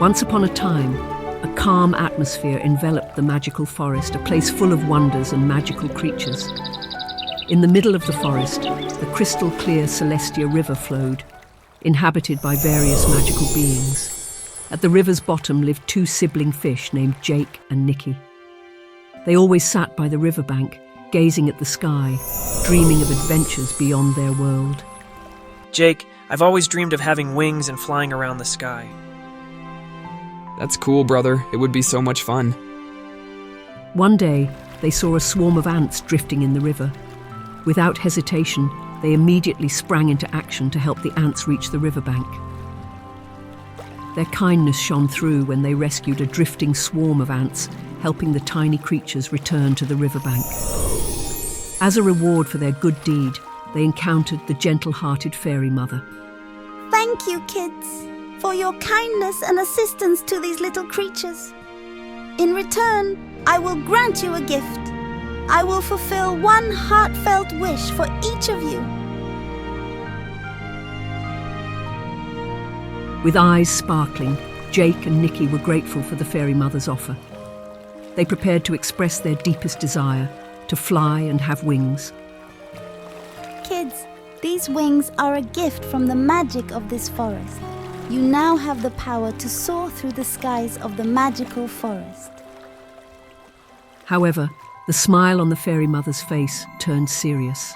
Once upon a time, a calm atmosphere enveloped the magical forest, a place full of wonders and magical creatures. In the middle of the forest, the crystal-clear Celestia River flowed, inhabited by various magical beings. At the river's bottom lived two sibling fish named Jake and Niki. They always sat by the riverbank, gazing at the sky, dreaming of adventures beyond their world. Jake, I've always dreamed of having wings and flying around the sky. That's cool, brother. It would be so much fun. One day, they saw a swarm of ants drifting in the river. Without hesitation, they immediately sprang into action to help the ants reach the riverbank. Their kindness shone through when they rescued a drifting swarm of ants, helping the tiny creatures return to the riverbank. As a reward for their good deed, they encountered the gentle-hearted fairy mother. Thank you, kids, for your kindness and assistance to these little creatures. In return, I will grant you a gift. I will fulfill one heartfelt wish for each of you. With eyes sparkling, Jake and Niki were grateful for the fairy mother's offer. They prepared to express their deepest desire, to fly and have wings. Kids, these wings are a gift from the magic of this forest. You now have the power to soar through the skies of the magical forest. However, the smile on the fairy mother's face turned serious.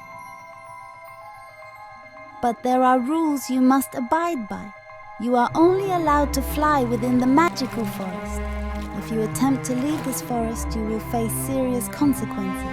But there are rules you must abide by. You are only allowed to fly within the magical forest. If you attempt to leave this forest, you will face serious consequences.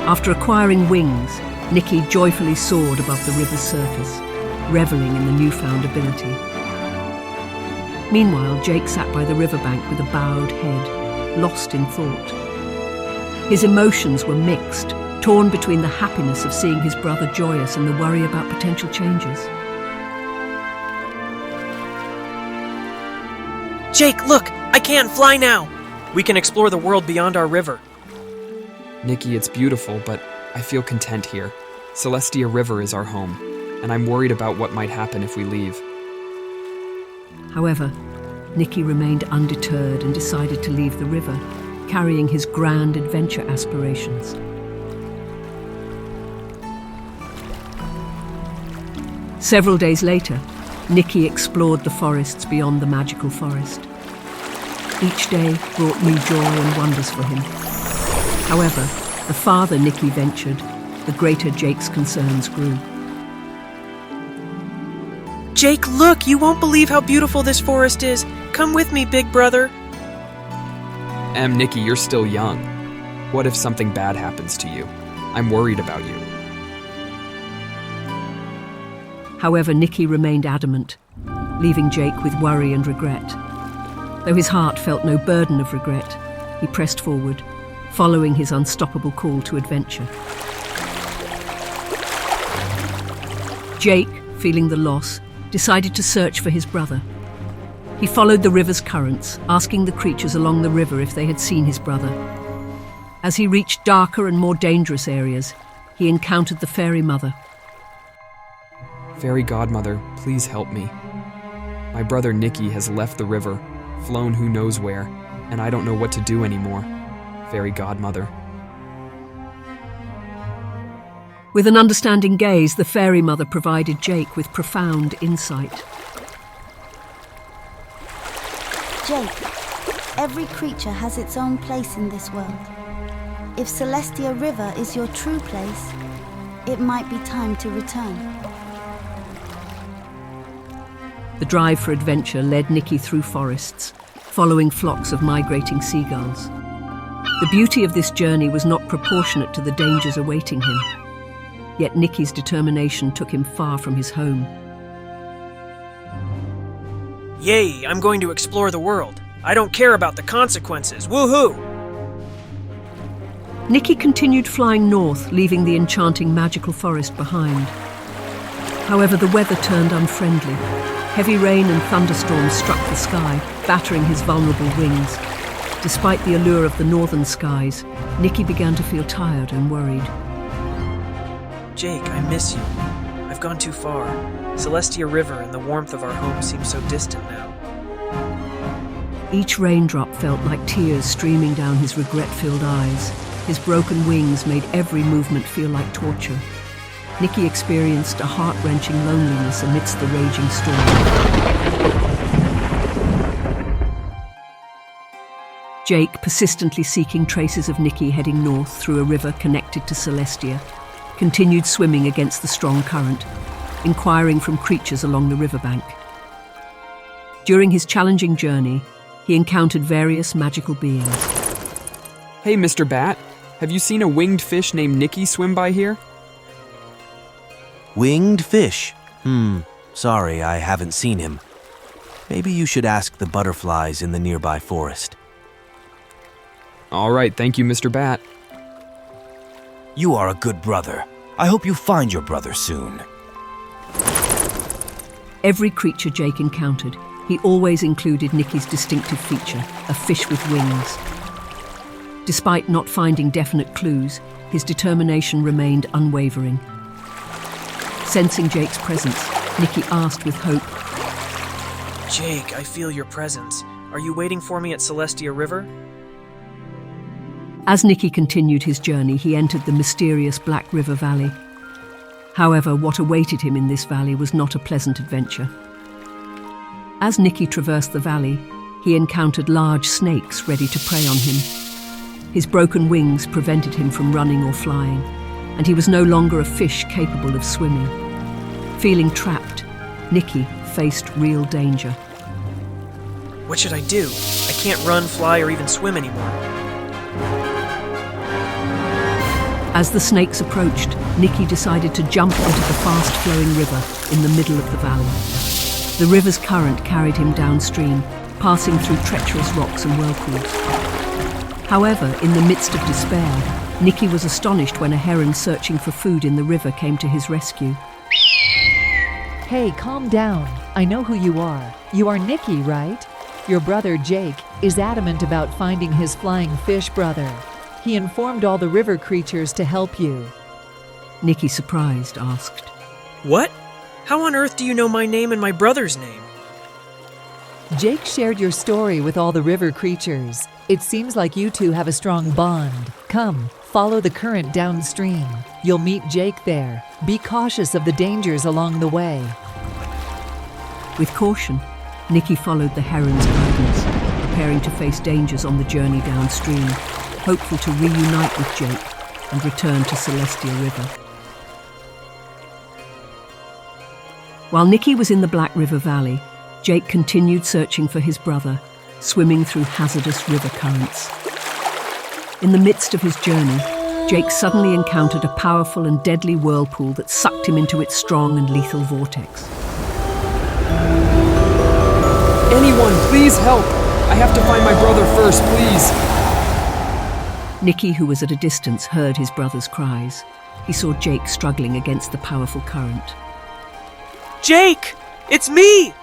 After acquiring wings, Niki joyfully soared above the river's surface, reveling in the newfound ability. Meanwhile, Jake sat by the riverbank with a bowed head, lost in thought. His emotions were mixed, torn between the happiness of seeing his brother joyous and the worry about potential changes. Jake, look! I can fly now! We can explore the world beyond our river. Niki, it's beautiful, but I feel content here. Celestia River is our home, and I'm worried about what might happen if we leave. However, Niki remained undeterred and decided to leave the river, carrying his grand adventure aspirations. Several days later, Niki explored the forests beyond the magical forest. Each day brought new joy and wonders for him. However, the farther Niki ventured, the greater Jake's concerns grew. Jake, look! You won't believe how beautiful this forest is! Come with me, big brother! Niki, you're still young. What if something bad happens to you? I'm worried about you. However, Niki remained adamant, leaving Jake with worry and regret. Though his heart felt no burden of regret, he pressed forward, following his unstoppable call to adventure. Jake, feeling the loss, decided to search for his brother. He followed the river's currents, asking the creatures along the river if they had seen his brother. As he reached darker and more dangerous areas, he encountered the fairy mother. Fairy godmother, please help me. My brother Niki has left the river, flown who knows where, and I don't know what to do anymore. Fairy godmother. With an understanding gaze, the fairy mother provided Jake with profound insight. Jake, every creature has its own place in this world. If Celestia River is your true place, it might be time to return. The drive for adventure led Niki through forests, following flocks of migrating seagulls. The beauty of this journey was not proportionate to the dangers awaiting him. Yet Niki's determination took him far from his home. Yay, I'm going to explore the world. I don't care about the consequences. Woohoo! Niki continued flying north, leaving the enchanting magical forest behind. However, the weather turned unfriendly. Heavy rain and thunderstorms struck the sky, battering his vulnerable wings. Despite the allure of the northern skies, Niki began to feel tired and worried. Jake, I miss you. I've gone too far. Celestia River and the warmth of our home seem so distant now. Each raindrop felt like tears streaming down his regret-filled eyes. His broken wings made every movement feel like torture. Niki experienced a heart-wrenching loneliness amidst the raging storm. Jake, persistently seeking traces of Niki heading north through a river connected to Celestia, continued swimming against the strong current, inquiring from creatures along the riverbank. During his challenging journey, he encountered various magical beings. Hey, Mr. Bat, have you seen a winged fish named Niki swim by here? Winged fish? Sorry, I haven't seen him. Maybe you should ask the butterflies in the nearby forest. All right, thank you, Mr. Bat. You are a good brother. I hope you find your brother soon. Every creature Jake encountered, he always included Niki's distinctive feature, a fish with wings. Despite not finding definite clues, his determination remained unwavering. Sensing Jake's presence, Niki asked with hope, Jake, I feel your presence. Are you waiting for me at Celestia River? As Niki continued his journey, he entered the mysterious Black River Valley. However, what awaited him in this valley was not a pleasant adventure. As Niki traversed the valley, he encountered large snakes ready to prey on him. His broken wings prevented him from running or flying, and he was no longer a fish capable of swimming. Feeling trapped, Niki faced real danger. What should I do? I can't run, fly, or even swim anymore. As the snakes approached, Niki decided to jump into the fast-flowing river in the middle of the valley. The river's current carried him downstream, passing through treacherous rocks and whirlpools. However, in the midst of despair, Niki was astonished when a heron searching for food in the river came to his rescue. Hey, calm down. I know who you are. You are Niki, right? Your brother Jake is adamant about finding his flying fish brother. He informed all the river creatures to help you. Niki, surprised, asked, What? How on earth do you know my name and my brother's name? Jake shared your story with all the river creatures. It seems like you two have a strong bond. Come, follow the current downstream. You'll meet Jake there. Be cautious of the dangers along the way. With caution, Niki followed the heron's guidance, preparing to face dangers on the journey downstream, hopeful to reunite with Jake and return to Celestia River. While Niki was in the Black River Valley, Jake continued searching for his brother, swimming through hazardous river currents. In the midst of his journey, Jake suddenly encountered a powerful and deadly whirlpool that sucked him into its strong and lethal vortex. Anyone, please help! I have to find my brother first, please! Niki, who was at a distance, heard his brother's cries. He saw Jake struggling against the powerful current. Jake! It's me!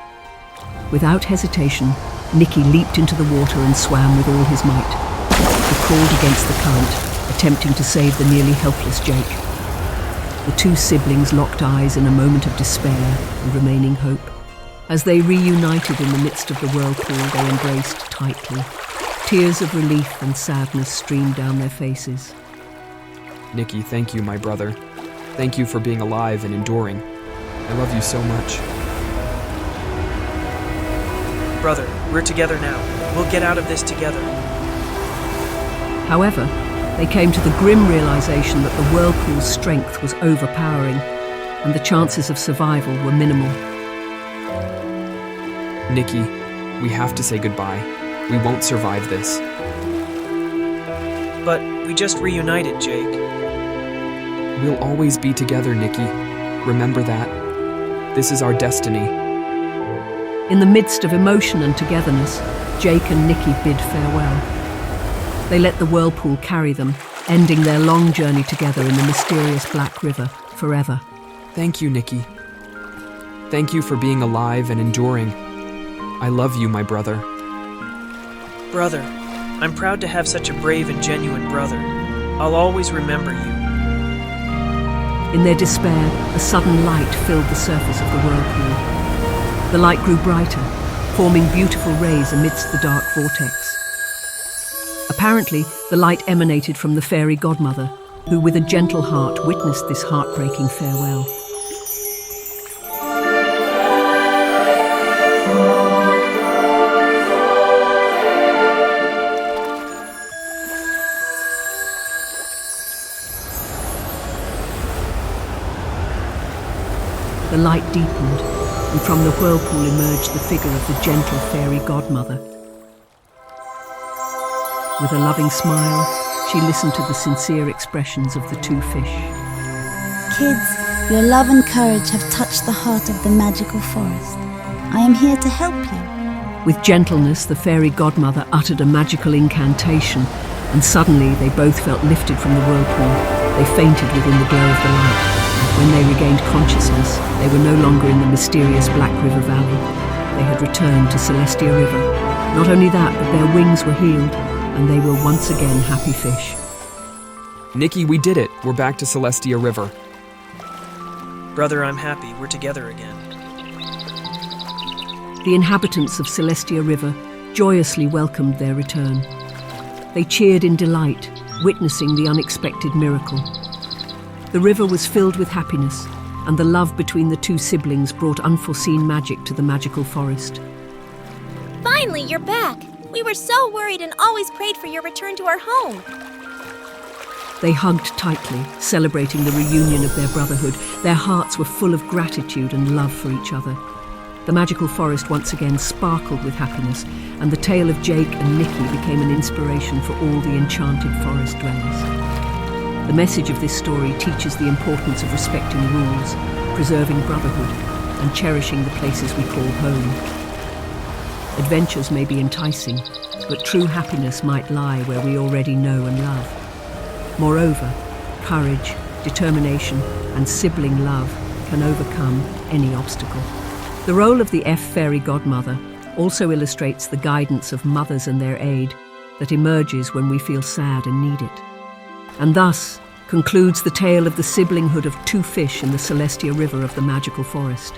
Without hesitation, Niki leaped into the water and swam with all his might. He crawled against the current, attempting to save the nearly helpless Jake. The two siblings locked eyes in a moment of despair and remaining hope. As they reunited in the midst of the whirlpool, they embraced tightly. Tears of relief and sadness streamed down their faces. Niki, thank you, my brother. Thank you for being alive and enduring. I love you so much. Brother, we're together now. We'll get out of this together. However, they came to the grim realization that the whirlpool's strength was overpowering, and the chances of survival were minimal. Niki, we have to say goodbye. We won't survive this. But we just reunited, Jake. We'll always be together, Niki. Remember that. This is our destiny. In the midst of emotion and togetherness, Jake and Niki bid farewell. They let the whirlpool carry them, ending their long journey together in the mysterious Black River forever. Thank you, Niki. Thank you for being alive and enduring. I love you, my brother. Brother, I'm proud to have such a brave and genuine brother. I'll always remember you. In their despair, a sudden light filled the surface of the whirlpool. The light grew brighter, forming beautiful rays amidst the dark vortex. Apparently, the light emanated from the fairy godmother, who with a gentle heart witnessed this heartbreaking farewell. The light deepened, and from the whirlpool emerged the figure of the gentle fairy godmother. With a loving smile, she listened to the sincere expressions of the two fish. Kids, your love and courage have touched the heart of the magical forest. I am here to help you. With gentleness, the fairy godmother uttered a magical incantation, and suddenly they both felt lifted from the whirlpool. They fainted within the glow of the light. When they regained consciousness, they were no longer in the mysterious Black River Valley. They had returned to Celestia River. Not only that, but their wings were healed, and they were once again happy fish. Niki, we did it. We're back to Celestia River. Brother, I'm happy we're together again. The inhabitants of Celestia River joyously welcomed their return. They cheered in delight, witnessing the unexpected miracle. The river was filled with happiness, and the love between the two siblings brought unforeseen magic to the magical forest. Finally, you're back! We were so worried and always prayed for your return to our home. They hugged tightly, celebrating the reunion of their brotherhood. Their hearts were full of gratitude and love for each other. The magical forest once again sparkled with happiness, and the tale of Jake and Niki became an inspiration for all the enchanted forest dwellers. The message of this story teaches the importance of respecting rules, preserving brotherhood, and cherishing the places we call home. Adventures may be enticing, but true happiness might lie where we already know and love. Moreover, courage, determination, and sibling love can overcome any obstacle. The role of the fairy godmother also illustrates the guidance of mothers and their aid that emerges when we feel sad and need it. And thus concludes the tale of the siblinghood of two fish in the Celestia River of the magical forest.